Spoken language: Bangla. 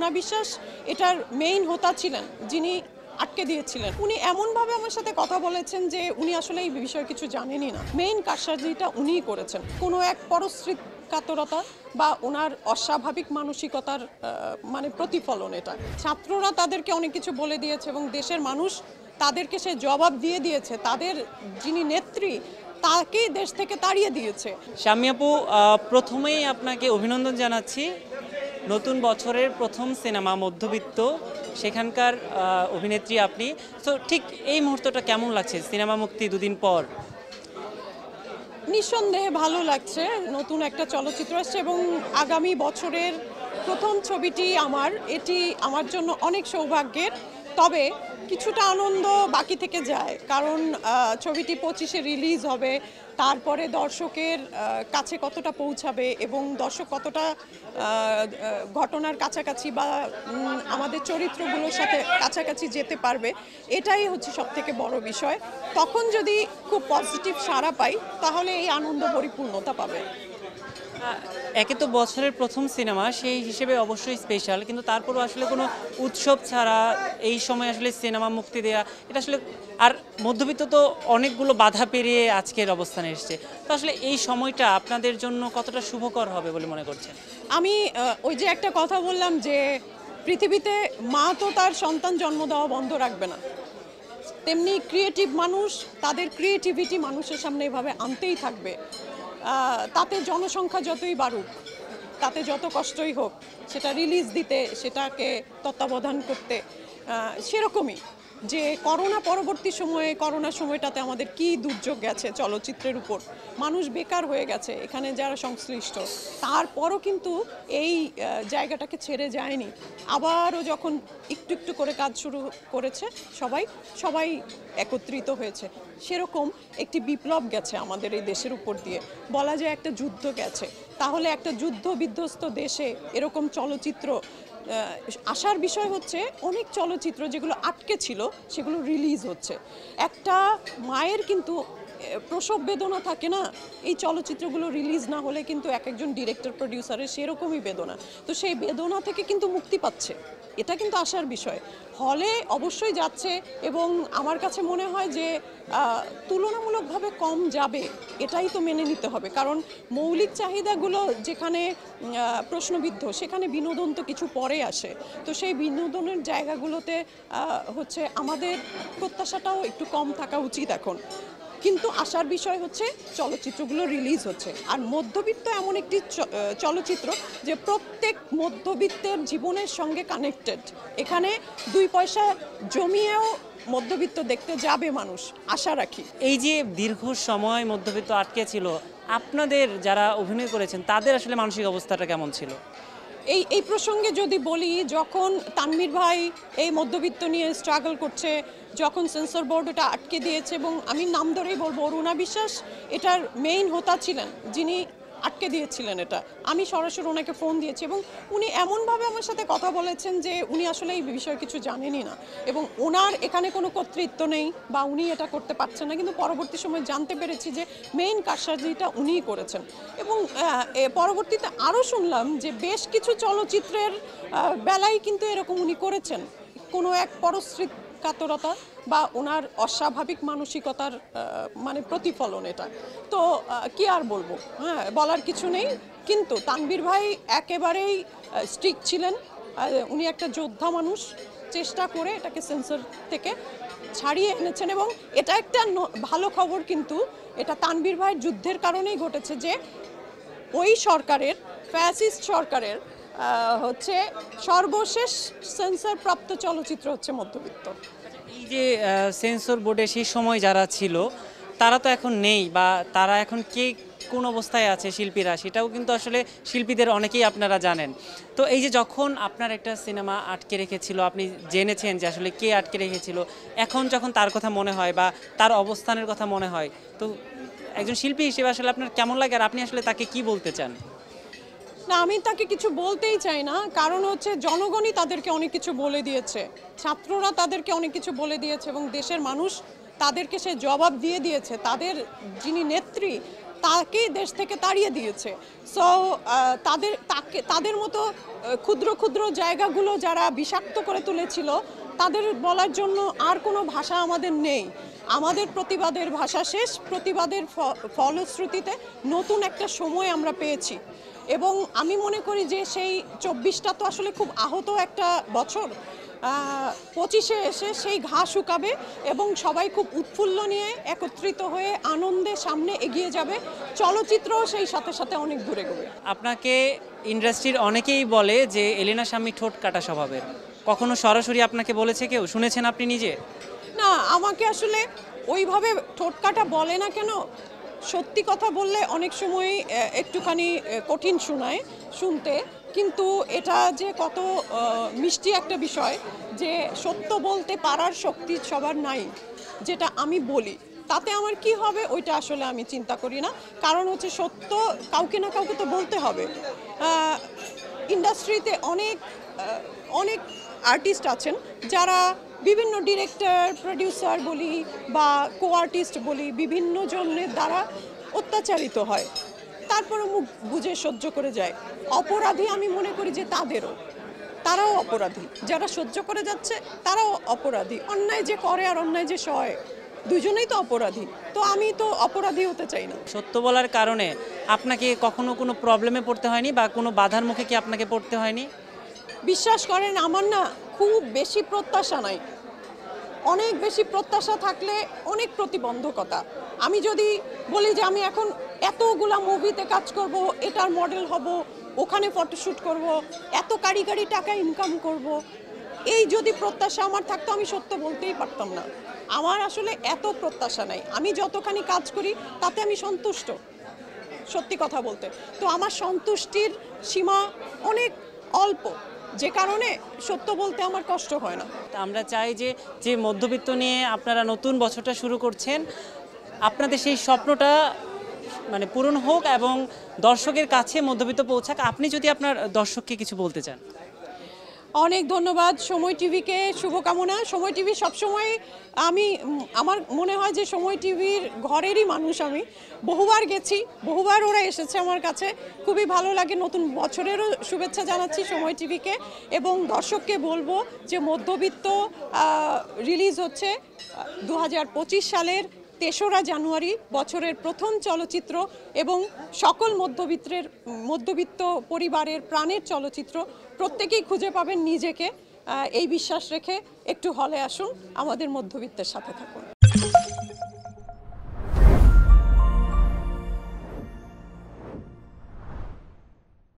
অরুণা বিশ্বাস এটার মেইন হোতা ছিলেন, যিনি আটকে দিয়েছিলেন। উনি এমনভাবে আমার সাথে কথা বলেছেন যে উনি আসলে এই বিষয়ে কিছু জানেনই না। মেইন কারসাজিটা উনিই করেছেন। কোনো এক পরশ্রীত কাতরতা বা ওনার অস্বাভাবিক মানসিকতার মানে প্রতিফলন এটা। ছাত্ররা তাদেরকে অনেক কিছু বলে দিয়েছে এবং দেশের মানুষ তাদেরকে সে জবাব দিয়ে দিয়েছে। তাদের যিনি নেত্রী তাকেই দেশ থেকে তাড়িয়ে দিয়েছে। শাম্মী আপু, প্রথমেই আপনাকে অভিনন্দন জানাচ্ছি। নতুন বছরের প্রথম সিনেমা মধ্যবিত্ত, সেখানকার অভিনেত্রী আপনি। তো ঠিক এই মুহূর্তটা কেমন লাগছে সিনেমা মুক্তি দুদিন পর? নিঃসন্দেহে ভালো লাগছে, নতুন একটা চলচ্চিত্র আসছে এবং আগামী বছরের প্রথম ছবিটি এটি আমার জন্য অনেক সৌভাগ্যের। তবে কিছুটা আনন্দ বাকি থেকে যায়, কারণ ছবিটি 25-এ রিলিজ হবে। তারপরে দর্শকের কাছে কতটা পৌঁছাবে এবং দর্শক কতটা ঘটনার কাছাকাছি বা আমাদের চরিত্রগুলোর সাথে কাছাকাছি যেতে পারবে, এটাই হচ্ছে সবথেকে বড় বিষয়। তখন যদি খুব পজিটিভ সাড়া পাই তাহলে এই আনন্দ পরিপূর্ণতা পাবে। একে তো বছরের প্রথম সিনেমা, সেই হিসেবে অবশ্যই স্পেশাল, কিন্তু তারপরও আসলে কোনো উৎসব ছাড়া এই সময় আসলে সিনেমা মুক্তি দেওয়া, এটা আসলে আর মধ্যবিত্ত তো অনেকগুলো বাধা পেরিয়ে আজকের অবস্থানে এসছে। তো আসলে এই সময়টা আপনাদের জন্য কতটা শুভকর হবে বলে মনে করছেন? আমি ওই যে একটা কথা বললাম যে পৃথিবীতে মা তো তার সন্তান জন্ম দেওয়া বন্ধ রাখবে না, তেমনি ক্রিয়েটিভ মানুষ তাদের ক্রিয়েটিভিটি মানুষের সামনে এভাবে আনতেই থাকবে। তাতে জনসংখ্যা যতই বাড়ুক, তাতে যত কষ্টই হোক, সেটা রিলিজ দিতে, সেটাকে তত্ত্বাবধান করতে, সেরকমই যে করোনা পরবর্তী সময়ে, করোনার সময়টাতে আমাদের কি দুর্যোগ গেছে চলচ্চিত্রের উপর, মানুষ বেকার হয়ে গেছে এখানে যারা সংশ্লিষ্ট, তারপরও কিন্তু এই জায়গাটাকে ছেড়ে যায়নি। আবারও যখন একটু একটু করে কাজ শুরু করেছে, সবাই একত্রিত হয়েছে। সেরকম একটি বিপ্লব গেছে আমাদের এই দেশের উপর দিয়ে, বলা যায় একটা যুদ্ধ গেছে। তাহলে একটা যুদ্ধ বিধ্বস্ত দেশে এরকম চলচ্চিত্র আসার বিষয় হচ্ছে, অনেক চলচ্চিত্র যেগুলো আটকে ছিল সেগুলো রিলিজ হচ্ছে। একটা মায়ের কিন্তু প্রসব বেদনা থাকে না, এই চলচ্চিত্রগুলো রিলিজ না হলে কিন্তু এক একজন ডিরেক্টর প্রডিউসারের সেরকমই বেদনা, তো সেই বেদনা থেকে কিন্তু মুক্তি পাচ্ছে, এটা কিন্তু আসার বিষয়। হলে অবশ্যই যাচ্ছে এবং আমার কাছে মনে হয় যে তুলনামূলকভাবে কম যাবে, এটাই তো মেনে নিতে হবে, কারণ মৌলিক চাহিদাগুলো যেখানে প্রশ্নবিদ্ধ, সেখানে বিনোদন তো কিছু পরে আসে। তো সেই বিনোদনের জায়গাগুলোতে হচ্ছে আমাদের প্রত্যাশাটাও একটু কম থাকা উচিত এখন। কিন্তু আসার বিষয় হচ্ছে চলচ্চিত্রগুলো রিলিজ হচ্ছে, আর মধ্যবিত্ত এমন একটি চলচ্চিত্র যে প্রত্যেক মধ্যবিত্তের জীবনের সঙ্গে কানেক্টেড। এখানে 2 পয়সা জমিয়েও মধ্যবিত্ত দেখতে যাবে মানুষ, আশা রাখি। এই যে দীর্ঘ সময় মধ্যবিত্ত আটকে ছিল, আপনাদের যারা অভিনয় করেছেন তাদের আসলে মানসিক অবস্থাটা কেমন ছিল? এই প্রসঙ্গে যদি বলি, যখন তানভীর ভাই এই মধ্যবিত্ত নিয়ে স্ট্রাগল করছে, যখন সেন্সর বোর্ড এটা আটকে দিয়েছে, এবং আমি নাম ধরেই বলবো, অরুণা বিশ্বাস এটার মেইন হোতা ছিলেন, যিনি আটকে দিয়েছিলেন এটা। আমি সরাসরি ওনাকে ফোন দিয়েছি এবং উনি এমনভাবে আমার সাথে কথা বলেছেন যে উনি আসলে এই বিষয়ে কিছু জানেনই না এবং ওনার এখানে কোনো কর্তৃত্ব নেই বা উনি এটা করতে পারছেন না, কিন্তু পরবর্তী সময় জানতে পেরেছি যে মেইন কারসাজিটা উনিই করেছেন। এবং পরবর্তীতে আরও শুনলাম যে বেশ কিছু চলচ্চিত্রের বেলায় কিন্তু এরকম উনি করেছেন, কোনো এক পরশ্রীত কাতরতা বা ওনার অস্বাভাবিক মানসিকতার মানে প্রতিফলন এটা। তো কি আর বলবো, হ্যাঁ, বলার কিছু নেই। কিন্তু তানভীর ভাই একেবারেই স্ট্রিক্ট ছিলেন, উনি একটা যোদ্ধা মানুষ, চেষ্টা করে এটাকে সেন্সর থেকে ছাড়িয়ে এনেছেন। এবং এটা একটা ভালো খবর, কিন্তু এটা তানভীর ভাইয়ের যুদ্ধের কারণেই ঘটেছে যে ওই সরকারের, ফ্যাসিস্ট সরকারের হচ্ছে সর্বশেষ সেন্সর প্রাপ্ত চলচ্চিত্র হচ্ছে মধ্যবিত্ত। এই যে সেন্সর বোর্ডে সেই সময় যারা ছিল তারা তো এখন নেই, বা তারা এখন কোন অবস্থায় আছে শিল্পীরা, সেটাও কিন্তু আসলে শিল্পীদের অনেকেই আপনারা জানেন। তো এই যে যখন আপনার একটা সিনেমা আটকে রেখেছিল, আপনি জেনেছেন যে আসলে কে আটকে রেখেছিল, এখন যখন তার কথা মনে হয় বা তার অবস্থানের কথা মনে হয়, তো একজন শিল্পী হিসেবে আসলে আপনার কেমন লাগে, আর আপনি আসলে তাকে কি বলতে চান? না, আমি তাকে কিছু বলতেই চাই না, কারণ হচ্ছে জনগণই তাদেরকে অনেক কিছু বলে দিয়েছে, ছাত্ররা তাদেরকে অনেক কিছু বলে দিয়েছে এবং দেশের মানুষ তাদেরকে সে জবাব দিয়ে দিয়েছে। তাদের যিনি নেত্রী তাকেই দেশ থেকে তাড়িয়ে দিয়েছে। সো তাদের মতো ক্ষুদ্র ক্ষুদ্র জায়গাগুলো যারা বিষাক্ত করে তুলেছিল, তাদের বলার জন্য আর কোনো ভাষা আমাদের নেই। আমাদের প্রতিবাদের ভাষা শেষ। প্রতিবাদের ফলশ্রুতিতে নতুন একটা সময় আমরা পেয়েছি, এবং আমি মনে করি যে সেই 24টা তো আসলে খুব আহত একটা বছর। 25-এ এসে সেই ঘা শুকাবে এবং সবাই খুব উৎফুল্ল নিয়ে একত্রিত হয়ে আনন্দে সামনে এগিয়ে যাবে। চলচ্চিত্রও সেই সাথে সাথে অনেক দূরে এগোবে। আপনাকে ইন্ডাস্ট্রির অনেকেই বলে যে এলিনা শাম্মী ঠোঁট কাটা স্বভাবের, কখনো সরাসরি আপনাকে বলেছে কেউ, শুনেছেন আপনি নিজে? না, আমাকে আসলে ওইভাবে ঠোঁটকাটা বলে না কেন, সত্যি কথা বললে অনেক সময় একটুখানি কঠিন শোনায় শুনতে, কিন্তু এটা যে কত মিষ্টি একটা বিষয় যে সত্য বলতে পারার শক্তি সবার নাই, যেটা আমি বলি তাতে আমার কি হবে ওইটা আসলে আমি চিন্তা করি না। কারণ হচ্ছে সত্য কাউকে না কাউকে তো বলতে হবে। ইন্ডাস্ট্রিতে অনেক আর্টিস্ট আছেন যারা বিভিন্ন ডিরেক্টর, প্রডিউসার বলি বা কো আর্টিস্ট বলি, বিভিন্ন জনের দ্বারা অত্যাচারিত হয়, তারপরে মুখ বুঝে সহ্য করে যায়। অপরাধী আমি মনে করি যে তারাও অপরাধী, যারা সহ্য করে যাচ্ছে তারাও অপরাধী। অন্যায় যে করে আর অন্যায় যে সয়, দুজনেই তো অপরাধী। তো আমি তো অপরাধী হতে চাই না। সত্য বলার কারণে আপনাকে কখনো কোনো প্রবলেমে পড়তে হয়নি বা কোনো বাধার মুখে কি আপনাকে পড়তে হয়নি? বিশ্বাস করেন, আমার না খুব বেশি প্রত্যাশা নাই। অনেক বেশি প্রত্যাশা থাকলে অনেক প্রতিবন্ধকতা। আমি যদি বলি যে আমি এখন এতগুলা মুভিতে কাজ করব, এটার মডেল হব, ওখানে ফটোশ্যুট করব, এত কারিগরি টাকা ইনকাম করব, এই যদি প্রত্যাশা আমার থাকতো আমি সত্য বলতেই পারতাম না। আমার আসলে এত প্রত্যাশা নাই। আমি যতখানি কাজ করি তাতে আমি সন্তুষ্ট, সত্যি কথা বলতে। তো আমার সন্তুষ্টির সীমা অনেক অল্প, যে কারণে সত্য বলতে আমার কষ্ট হয় না। তা আমরা চাই যে মধ্যবিত্ত নিয়ে আপনারা নতুন বছরটা শুরু করছেন, আপনাদের সেই স্বপ্নটা মানে পূরণ হোক এবং দর্শকের কাছে মধ্যবিত্ত পৌঁছাক। আপনি যদি আপনার দর্শককে কিছু বলতে চান। অনেক ধন্যবাদ সময় টিভিকে, শুভকামনা। সময় টিভি সবসময় আমার মনে হয় যে সময় টিভির ঘরেরই মানুষ। আমি বহুবার গেছি, বহুবার ওরা এসেছে আমার কাছে, খুবই ভালো লাগে। নতুন বছরেরও শুভেচ্ছা জানাচ্ছি সময় টিভিকে, এবং দর্শককে বলবো যে মধ্যবিত্ত রিলিজ হচ্ছে 2025 সালের 3রা জানুয়ারি, বছরের প্রথম চলচ্চিত্র এবং সকল মধ্যবিত্ত পরিবারের প্রাণের চলচ্চিত্র। প্রত্যেকেই খুঁজে পাবেন নিজেকে, এই বিশ্বাস রেখে একটু হলে আসুন, আমাদের মধ্যবিত্তের সাথে থাকুন।